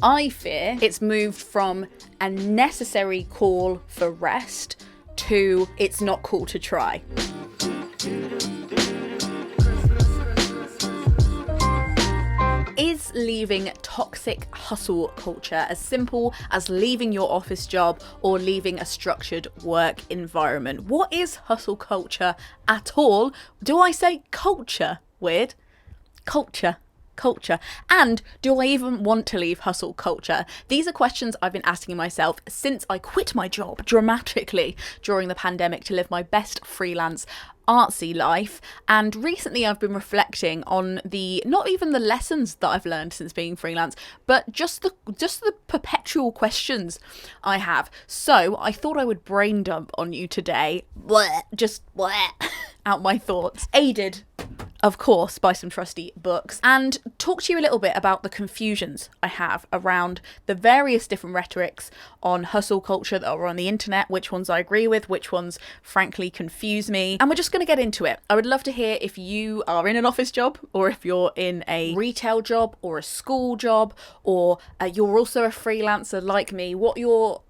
I fear it's moved from a necessary call for rest to it's not cool to try. Is leaving toxic hustle culture as simple as leaving your office job or leaving a structured work environment? What is hustle culture at all? Do I say culture? Weird. Culture. And do I even want to leave hustle culture? These are questions I've been asking myself since I quit my job dramatically during the pandemic to live my best freelance artsy life. And recently I've been reflecting on not even the lessons that I've learned since being freelance, but just the perpetual questions I have. So I thought I would brain dump on you today, out my thoughts, aided of course by some trusty books, and talk to you a little bit about the confusions I have around the various different rhetorics on hustle culture that are on the internet, which ones I agree with, which ones frankly confuse me, and we're just going to get into it. I would love to hear if you are in an office job, or if you're in a retail job or a school job, or you're also a freelancer like me, what your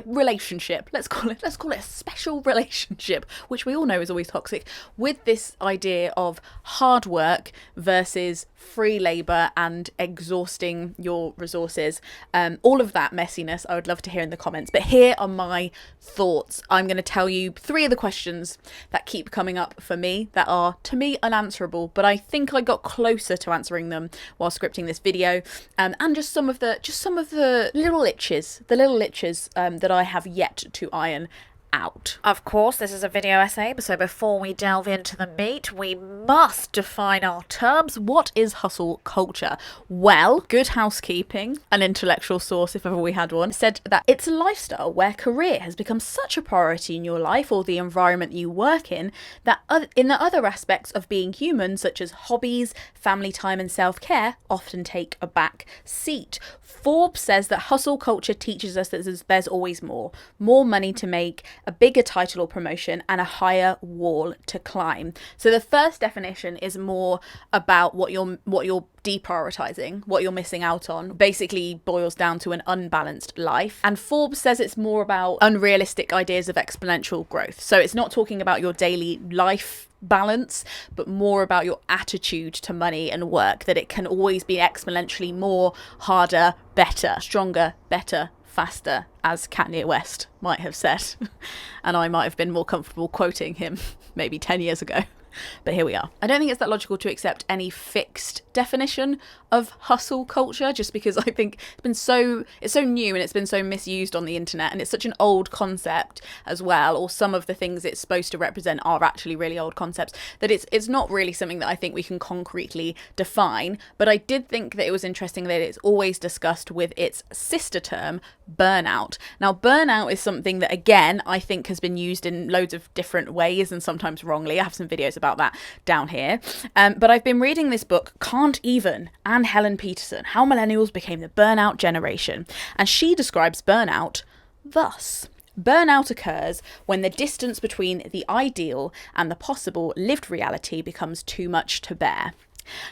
relationship, let's call it a special relationship, which we all know is always toxic, with this idea of hard work versus free labor and exhausting your resources. All of that messiness I would love to hear in the comments, but here are my thoughts. I'm going to tell you 3 of the questions that keep coming up for me that are to me unanswerable, but I think I got closer to answering them while scripting this video, and just some of the little itches that I have yet to iron out. Of course, this is a video essay, so before we delve into the meat, we must define our terms. What is hustle culture? Well, Good Housekeeping, an intellectual source if ever we had one, said that it's a lifestyle where career has become such a priority in your life or the environment you work in that in the other aspects of being human, such as hobbies, family time and self-care, often take a back seat. Forbes says that hustle culture teaches us that there's always more money to make, a bigger title or promotion, and a higher wall to climb. So the first definition is more about what you're deprioritizing, what you're missing out on. Basically boils down to an unbalanced life. And Forbes says it's more about unrealistic ideas of exponential growth. So it's not talking about your daily life balance, but more about your attitude to money and work, that it can always be exponentially more, harder, better, stronger, better, faster, as Kanye West might have said. And I might have been more comfortable quoting him maybe 10 years ago. But here we are. I don't think it's that logical to accept any fixed definition of hustle culture, just because I think it's so new and it's been so misused on the internet, and it's such an old concept as well, or some of the things it's supposed to represent are actually really old concepts, that it's not really something that I think we can concretely define. But I did think that it was interesting that it's always discussed with its sister term, burnout. Now, burnout is something that, again, I think has been used in loads of different ways and sometimes wrongly. I have some videos about that down here. But I've been reading this book, Can't Even, and Helen Peterson, How Millennials Became the Burnout Generation. And she describes burnout thus. Burnout occurs when the distance between the ideal and the possible lived reality becomes too much to bear.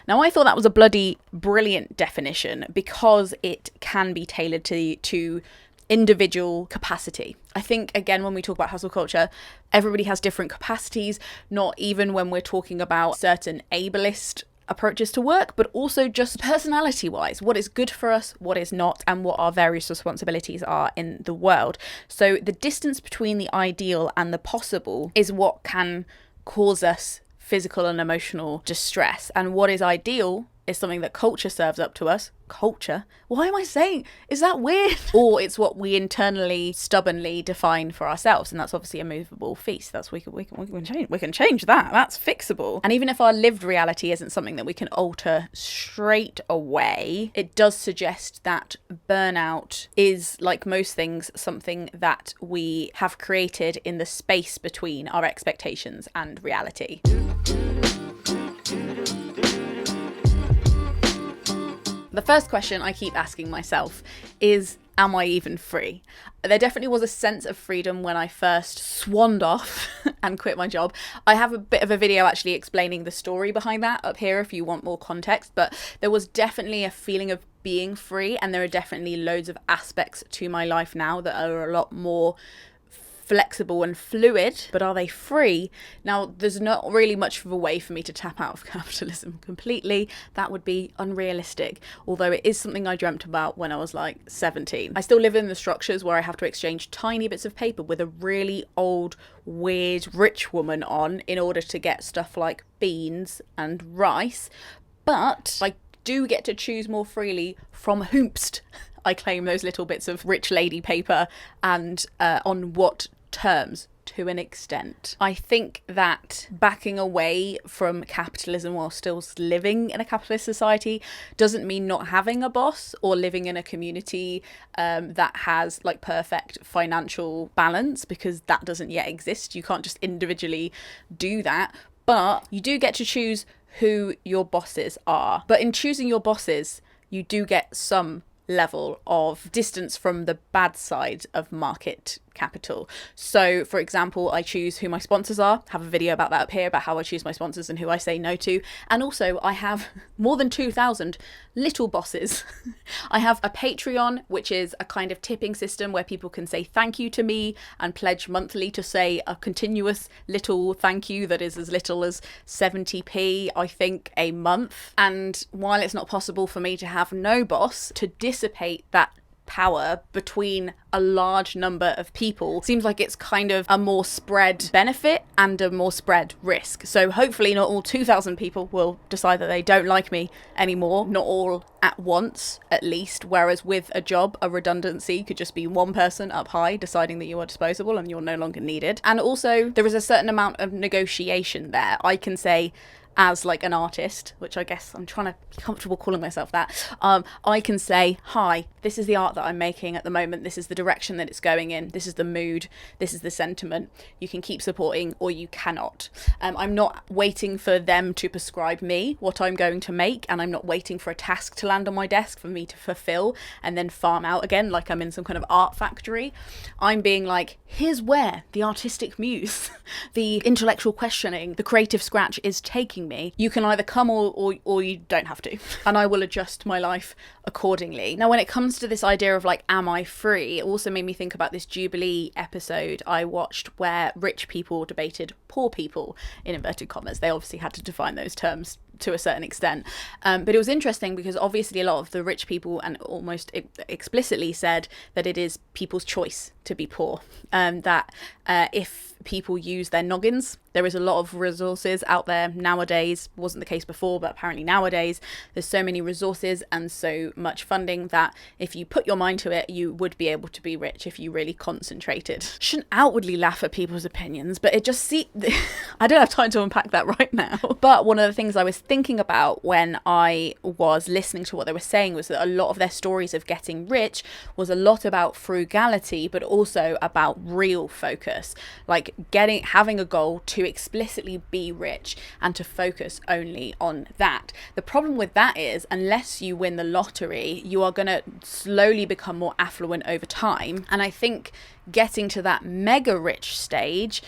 Now, I thought that was a bloody brilliant definition because it can be tailored to individual capacity. I think, again, when we talk about hustle culture, everybody has different capacities, not even when we're talking about certain ableist approaches to work, but also just personality-wise, what is good for us, what is not, and what our various responsibilities are in the world. So the distance between the ideal and the possible is what can cause us physical and emotional distress. And what is ideal is something that culture serves up to us. Culture? Why am I saying? Is that weird? Or it's what we internally stubbornly define for ourselves, and that's obviously a movable feast. That's we can change that. That's fixable. And even if our lived reality isn't something that we can alter straight away, it does suggest that burnout is, like most things, something that we have created in the space between our expectations and reality. The first question I keep asking myself is, am I even free? There definitely was a sense of freedom when I first swanned off and quit my job. I have a bit of a video actually explaining the story behind that up here if you want more context, but there was definitely a feeling of being free, and there are definitely loads of aspects to my life now that are a lot more flexible and fluid. But are they free? Now, there's not really much of a way for me to tap out of capitalism completely. That would be unrealistic, although it is something I dreamt about when I was like 17. I still live in the structures where I have to exchange tiny bits of paper with a really old, weird, rich woman on in order to get stuff like beans and rice, but I do get to choose more freely from whomst I claim those little bits of rich lady paper, and on what terms, to an extent. I think that backing away from capitalism while still living in a capitalist society doesn't mean not having a boss or living in a community that has like perfect financial balance, because that doesn't yet exist. You can't just individually do that, but you do get to choose who your bosses are. But in choosing your bosses, you do get some level of distance from the bad side of market capital. So, for example, I choose who my sponsors are. I have a video about that up here, about how I choose my sponsors and who I say no to. And also, I have more than 2,000 little bosses. I have a Patreon, which is a kind of tipping system where people can say thank you to me and pledge monthly to say a continuous little thank you that is as little as 70p, I think, a month. And while it's not possible for me to have no boss, to dissipate that power between a large number of people seems like it's kind of a more spread benefit and a more spread risk. So hopefully not all 2,000 people will decide that they don't like me anymore, not all at once at least, whereas with a job, a redundancy could just be one person up high deciding that you are disposable and you're no longer needed. And also there is a certain amount of negotiation there. I can say, as like an artist, which I guess I'm trying to be comfortable calling myself that, I can say, hi, this is the art that I'm making at the moment, this is the direction that it's going in, this is the mood, this is the sentiment, you can keep supporting or you cannot. I'm not waiting for them to prescribe me what I'm going to make, and I'm not waiting for a task to land on my desk for me to fulfill and then farm out again like I'm in some kind of art factory. I'm being like, here's where the artistic muse, the intellectual questioning, the creative scratch is taking me. You can either come or you don't have to, and I will adjust my life accordingly. Now, when it comes to this idea of like, am I free, it also made me think about this Jubilee episode I watched where rich people debated poor people, in inverted commas. They obviously had to define those terms to a certain extent, but it was interesting because obviously a lot of the rich people and almost explicitly said that it is people's choice to be poor, that if people use their noggins, there is a lot of resources out there nowadays. Wasn't the case before, but apparently nowadays there's so many resources and so much funding that if you put your mind to it, you would be able to be rich if you really concentrated. Shouldn't outwardly laugh at people's opinions, but it just I don't have time to unpack that right now. But one of the things I was thinking about when I was listening to what they were saying was that a lot of their stories of getting rich was a lot about frugality, but also about real focus, like having a goal to explicitly be rich and to focus only on that. The problem with that is, unless you win the lottery, you are going to slowly become more affluent over time. And I think getting to that mega rich stage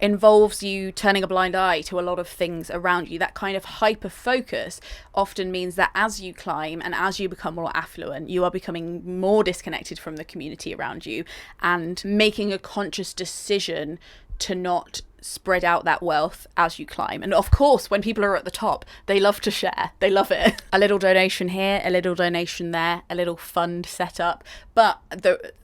involves you turning a blind eye to a lot of things around you. That kind of hyper focus often means that as you climb and as you become more affluent, you are becoming more disconnected from the community around you and making a conscious decision to not spread out that wealth as you climb. And of course, when people are at the top, they love to share. They love it. A little donation here, a little donation there, a little fund set up. But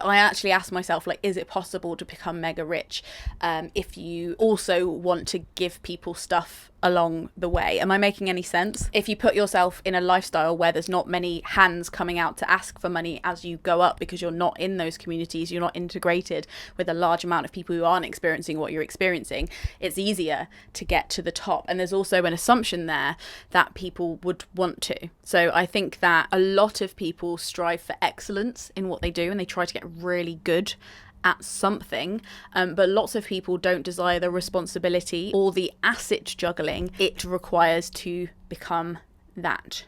I actually asked myself, like, is it possible to become mega rich if you also want to give people stuff along the way? Am I making any sense? If you put yourself in a lifestyle where there's not many hands coming out to ask for money as you go up, because you're not in those communities, you're not integrated with a large amount of people who aren't experiencing what you're experiencing, it's easier to get to the top. And there's also an assumption there that people would want to. So I think that a lot of people strive for excellence in what they do and they try to get really good at something, but lots of people don't desire the responsibility or the asset juggling it requires to become that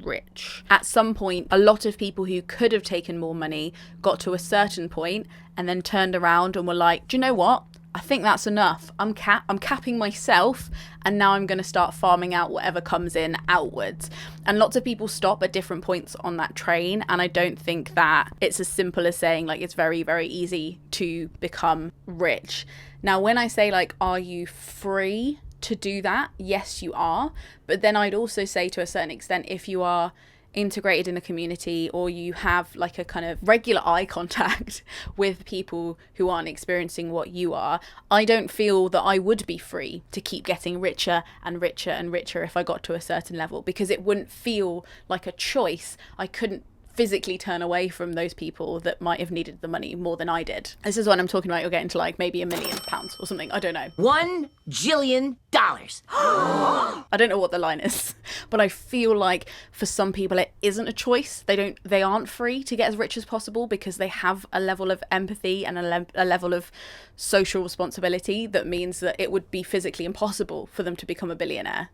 rich. At some point, a lot of people who could have taken more money got to a certain point and then turned around and were like, do you know what? I think that's enough. I'm capping myself, and now I'm going to start farming out whatever comes in outwards. And lots of people stop at different points on that train, and I don't think that it's as simple as saying like it's very, very easy to become rich. Now, when I say like, are you free to do that? Yes, you are. But then I'd also say, to a certain extent, if you are integrated in a community, or you have like a kind of regular eye contact with people who aren't experiencing what you are, I don't feel that I would be free to keep getting richer and richer and richer if I got to a certain level, because it wouldn't feel like a choice. I couldn't physically turn away from those people that might have needed the money more than I did. This is what I'm talking about. You're getting to like maybe £1 million or something. I don't know. $1 jillion. I don't know what the line is, but I feel like for some people it isn't a choice. They aren't free to get as rich as possible because they have a level of empathy and a level of social responsibility that means that it would be physically impossible for them to become a billionaire.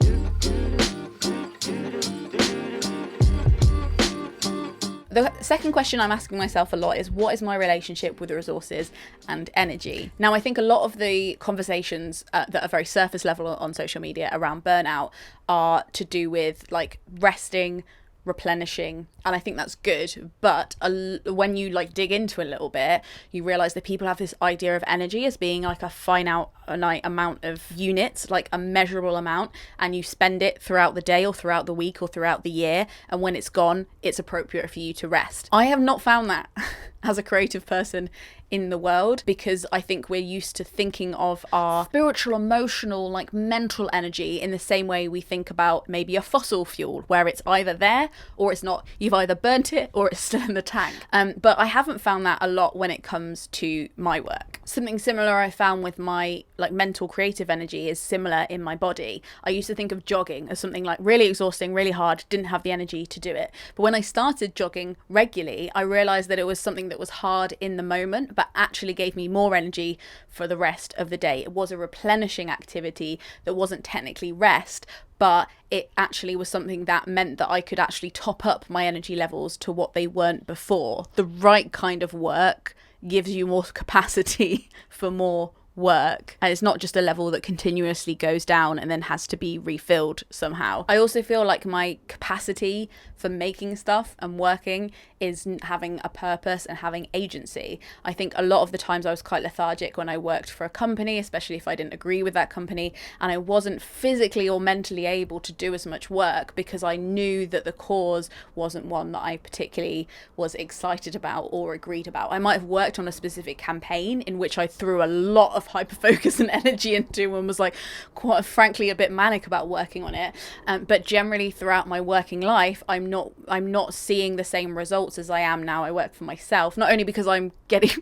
The second question I'm asking myself a lot is, what is my relationship with resources and energy? Now, I think a lot of the conversations that are very surface level on social media around burnout are to do with like resting, replenishing, and I think that's good, but when you like dig into it a little bit, you realize that people have this idea of energy as being like a finite amount of units, like a measurable amount, and you spend it throughout the day or throughout the week or throughout the year, and when it's gone, it's appropriate for you to rest. I have not found that as a creative person in the world, because I think we're used to thinking of our spiritual, emotional, like mental energy in the same way we think about maybe a fossil fuel, where it's either there or it's not. You've either burnt it or it's still in the tank. But I haven't found that a lot when it comes to my work. Something similar I found with my like mental creative energy is similar in my body. I used to think of jogging as something like really exhausting, really hard, didn't have the energy to do it. But when I started jogging regularly, I realized that it was something that was hard in the moment, but actually gave me more energy for the rest of the day. It was a replenishing activity that wasn't technically rest, but it actually was something that meant that I could actually top up my energy levels to what they weren't before. The right kind of work gives you more capacity for more work, and it's not just a level that continuously goes down and then has to be refilled somehow. I also feel like my capacity for making stuff and working is having a purpose and having agency. I think a lot of the times I was quite lethargic when I worked for a company, especially if I didn't agree with that company, and I wasn't physically or mentally able to do as much work because I knew that the cause wasn't one that I particularly was excited about or agreed about. I might have worked on a specific campaign in which I threw a lot of hyper focus and energy into and was like quite frankly a bit manic about working on it, but generally throughout my working life I'm not seeing the same results as I am now. I work for myself, not only because I'm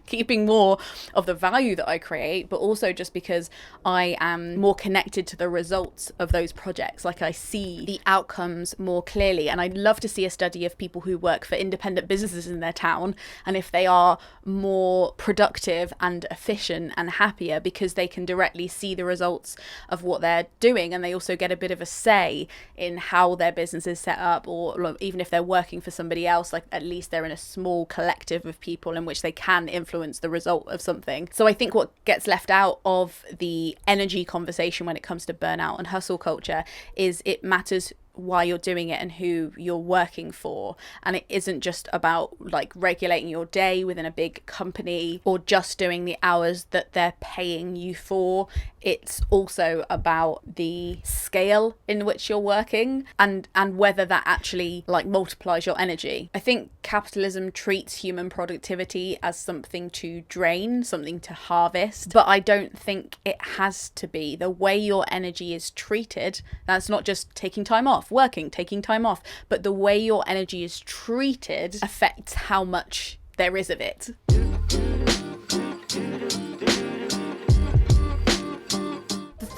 keeping more of the value that I create, but also just because I am more connected to the results of those projects. Like I see the outcomes more clearly, and I'd love to see a study of people who work for independent businesses in their town and if they are more productive and efficient and happier because they can directly see the results of what they're doing, and they also get a bit of a say in how their business is set up, or even if they're working for somebody else, like at least they're in a small collective of people in which they can influence the result of something. So I think what gets left out of the energy conversation when it comes to burnout and hustle culture is it matters why you're doing it and who you're working for, and it isn't just about like regulating your day within a big company or just doing the hours that they're paying you for. It's also about the scale in which you're working and whether that actually like multiplies your energy. I think capitalism treats human productivity as something to drain, something to harvest, but I don't think it has to be. The way your energy is treated, that's not just taking time off, working, taking time off, but the way your energy is treated affects how much there is of it.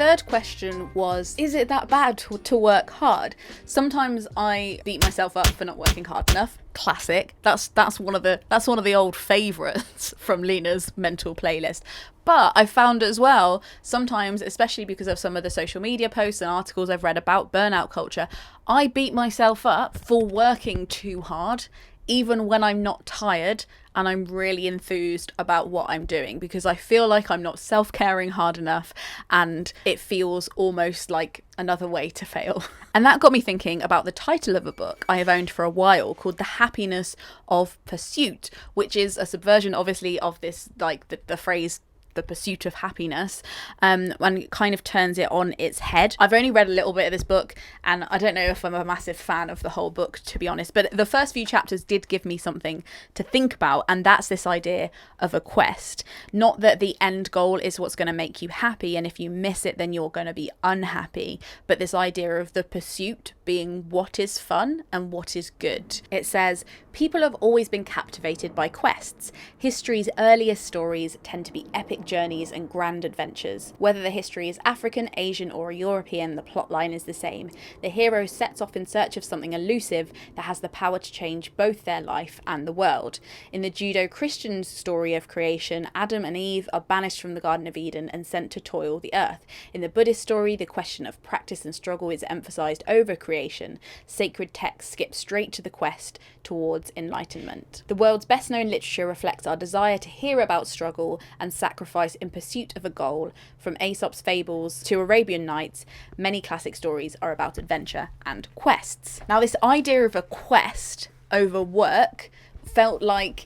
Third question was, is it that bad to work hard? Sometimes I beat myself up for not working hard enough. Classic. That's one of the old favourites from Lena's mental playlist. But I found as well, sometimes, especially because of some of the social media posts and articles I've read about burnout culture, I beat myself up for working too hard, even when I'm not tired and I'm really enthused about what I'm doing, because I feel like I'm not self-caring hard enough and it feels almost like another way to fail. And that got me thinking about the title of a book I have owned for a while called The Happiness of Pursuit, which is a subversion, obviously, of this, like the phrase the pursuit of happiness, and it kind of turns it on its head. I've only read a little bit of this book and I don't know if I'm a massive fan of the whole book, to be honest, but the first few chapters did give me something to think about, and that's this idea of a quest. Not that the end goal is what's going to make you happy, and if you miss it then you're going to be unhappy, but this idea of the pursuit being what is fun and what is good. It says, people have always been captivated by quests. History's earliest stories tend to be epic journeys and grand adventures. Whether the history is African, Asian or European, the plotline is the same. The hero sets off in search of something elusive that has the power to change both their life and the world. In the Judeo-Christian story of creation, Adam and Eve are banished from the Garden of Eden and sent to toil the earth. In the Buddhist story, the question of practice and struggle is emphasized over creation. Sacred texts skip straight to the quest towards enlightenment. The world's best-known literature reflects our desire to hear about struggle and sacrifice in pursuit of a goal. From Aesop's fables to Arabian Nights, many classic stories are about adventure and quests. Now, this idea of a quest over work felt like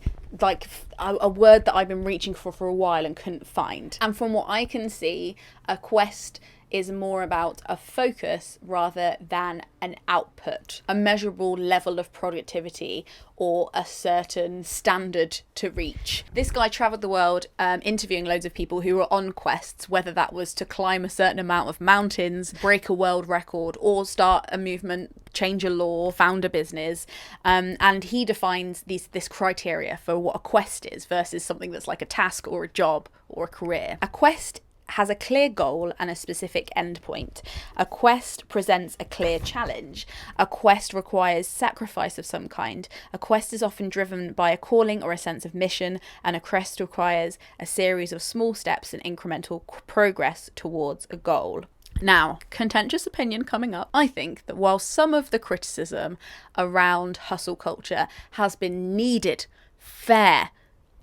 a word that I've been reaching for a while and couldn't find. And from what I can see, a quest is more about a focus rather than an output, a measurable level of productivity or a certain standard to reach. This guy travelled the world interviewing loads of people who were on quests, whether that was to climb a certain amount of mountains, break a world record, or start a movement, change a law, found a business, and he defines this criteria for what a quest is versus something that's like a task or a job or a career. A quest has a clear goal and a specific endpoint. A quest presents a clear challenge. A quest requires sacrifice of some kind. A quest is often driven by a calling or a sense of mission, and a quest requires a series of small steps and incremental progress towards a goal. Now, contentious opinion coming up. I think that while some of the criticism around hustle culture has been needed, fair,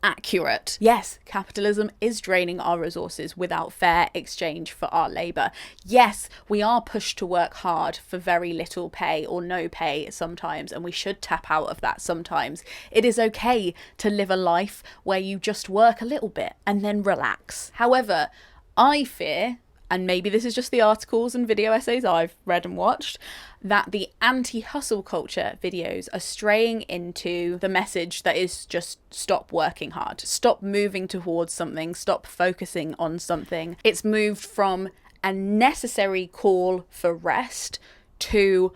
accurate. Yes, capitalism is draining our resources without fair exchange for our labour. Yes, we are pushed to work hard for very little pay or no pay sometimes, and we should tap out of that sometimes. It is okay to live a life where you just work a little bit and then relax. However, I fear, and maybe this is just the articles and video essays I've read and watched, that the anti-hustle culture videos are straying into the message that is just stop working hard, stop moving towards something, stop focusing on something. It's moved from a necessary call for rest to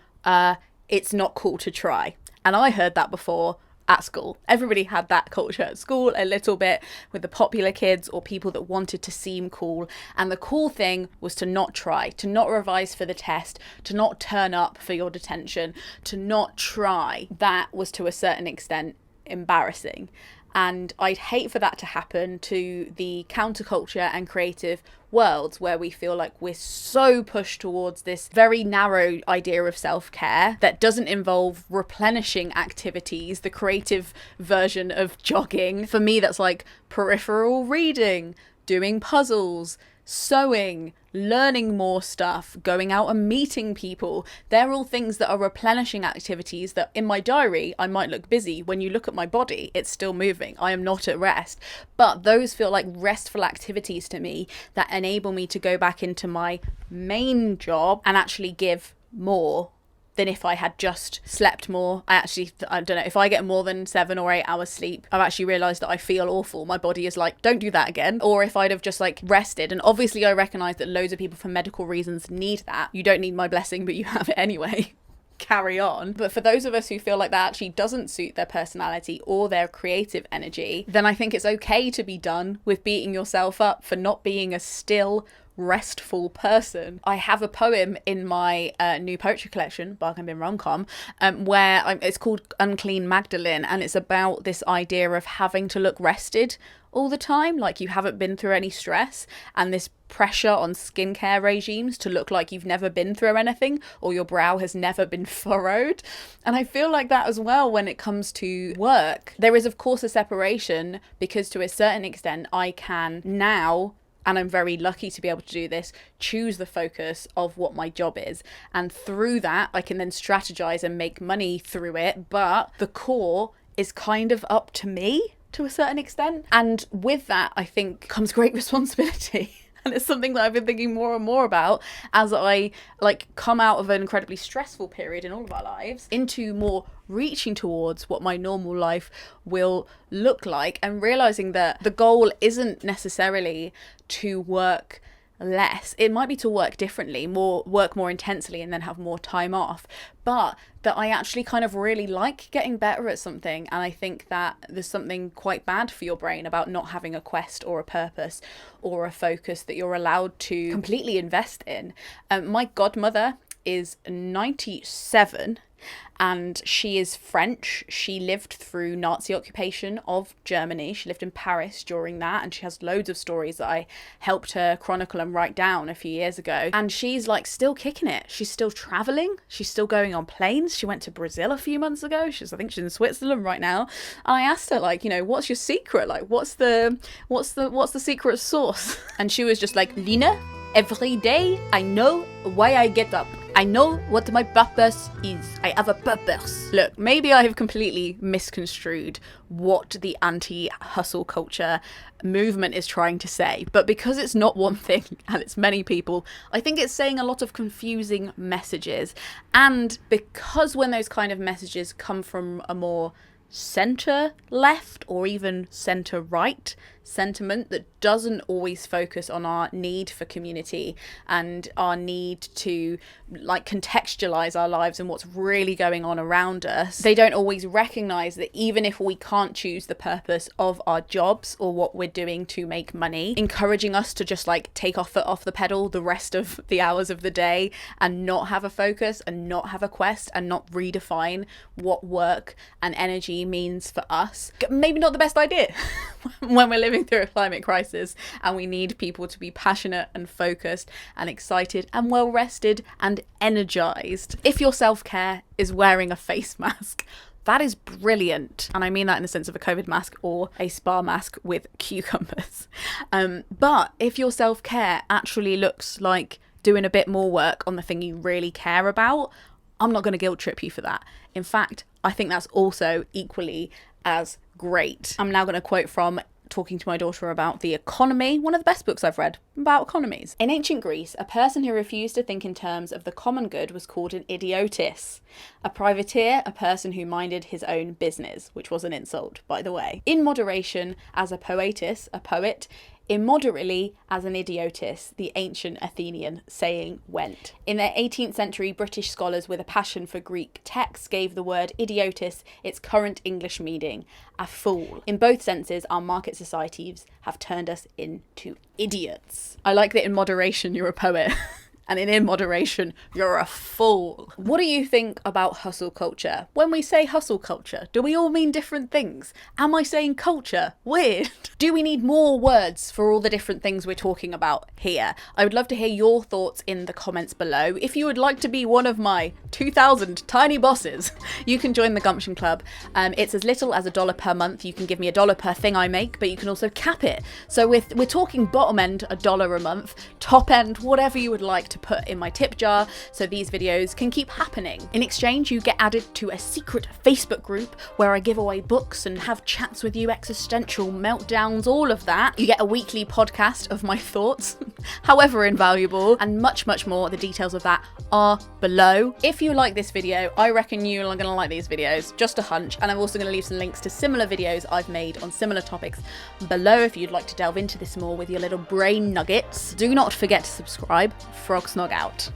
it's not cool to try. And I heard that before at school. Everybody had that culture at school a little bit, with the popular kids or people that wanted to seem cool. And the cool thing was to not try, to not revise for the test, to not turn up for your detention, to not try. That was to a certain extent embarrassing. And I'd hate for that to happen to the counterculture and creative worlds, where we feel like we're so pushed towards this very narrow idea of self-care that doesn't involve replenishing activities, the creative version of jogging. For me, that's like peripheral reading, doing puzzles, sewing, learning more stuff, going out and meeting people. They're all things that are replenishing activities that in my diary I might look busy. When you look at my body, it's still moving. I am not at rest. But those feel like restful activities to me that enable me to go back into my main job and actually give more than if I had just slept more. I don't know, if I get more than 7 or 8 hours sleep, I've actually realised that I feel awful. My body is like, don't do that again. Or if I'd have just like rested, and obviously I recognise that loads of people for medical reasons need that. You don't need my blessing, but you have it anyway. carry on. But for those of us who feel like that actually doesn't suit their personality or their creative energy, then I think it's okay to be done with beating yourself up for not being a still, restful person. I have a poem in my new poetry collection, Bargain Bin Rom-Com, where it's called Unclean Magdalene, and it's about this idea of having to look rested all the time, like you haven't been through any stress, and this pressure on skincare regimes to look like you've never been through anything or your brow has never been furrowed. And I feel like that as well when it comes to work. There is of course a separation, because to a certain extent I can now, and I'm very lucky to be able to do this, choose the focus of what my job is. And through that, I can then strategize and make money through it. But the core is kind of up to me to a certain extent. And with that, I think comes great responsibility. And it's something that I've been thinking more and more about as I come out of an incredibly stressful period in all of our lives into more reaching towards what my normal life will look like, and realizing that the goal isn't necessarily to work less. It might be to work differently, work more intensely and then have more time off, but that I actually kind of really like getting better at something. And I think that there's something quite bad for your brain about not having a quest or a purpose or a focus that you're allowed to completely invest in. My godmother is 97 and she is French. She lived through Nazi occupation of Germany. She lived in Paris during that, and she has loads of stories that I helped her chronicle and write down a few years ago. And she's still kicking it. She's still traveling. She's still going on planes. She went to Brazil a few months ago. I think she's in Switzerland right now. And I asked her what's your secret? What's the secret sauce? And she was just like, Lina, every day I know why I get up. I know what my purpose is. I have a purpose. Look, maybe I have completely misconstrued what the anti-hustle culture movement is trying to say, but because it's not one thing and it's many people, I think it's saying a lot of confusing messages. And because when those kind of messages come from a more centre left or even centre right sentiment that doesn't always focus on our need for community and our need to contextualize our lives and what's really going on around us, they don't always recognize that even if we can't choose the purpose of our jobs or what we're doing to make money, encouraging us to just take our foot off the pedal the rest of the hours of the day and not have a focus and not have a quest and not redefine what work and energy means for us, maybe not the best idea when we're living through a climate crisis and we need people to be passionate and focused and excited and well rested and energized. If your self-care is wearing a face mask, that is brilliant. And I mean that in the sense of a COVID mask or a spa mask with cucumbers. But if your self-care actually looks like doing a bit more work on the thing you really care about, I'm not going to guilt trip you for that. In fact, I think that's also equally as great. I'm now going to quote from Talking to My Daughter About the Economy, one of the best books I've read about economies. In ancient Greece, a person who refused to think in terms of the common good was called an idiotis. A privateer, a person who minded his own business, which was an insult, by the way. In moderation, as a poetis, a poet. Immoderately, as an idiotis, the ancient Athenian saying went. In the 18th century, British scholars with a passion for Greek texts gave the word idiotis its current English meaning, a fool. In both senses, our market societies have turned us into idiots. I like that in moderation you're a poet. And in moderation, you're a fool. What do you think about hustle culture? When we say hustle culture, do we all mean different things? Am I saying culture? Weird. Do we need more words for all the different things we're talking about here? I would love to hear your thoughts in the comments below. If you would like to be one of my 2,000 tiny bosses, you can join the Gumption Club. It's as little as $1 per month. You can give me $1 per thing I make, but you can also cap it. So we're talking bottom end $1 a month, top end whatever you would like to put in my tip jar so these videos can keep happening. In exchange, you get added to a secret Facebook group where I give away books and have chats with you, existential meltdowns, all of that. You get a weekly podcast of my thoughts, however invaluable, and much, much more. The details of that are below. If you like this video, I reckon you're going to like these videos, just a hunch, and I'm also going to leave some links to similar videos I've made on similar topics below if you'd like to delve into this more with your little brain nuggets. Do not forget to subscribe. Frog Snog out.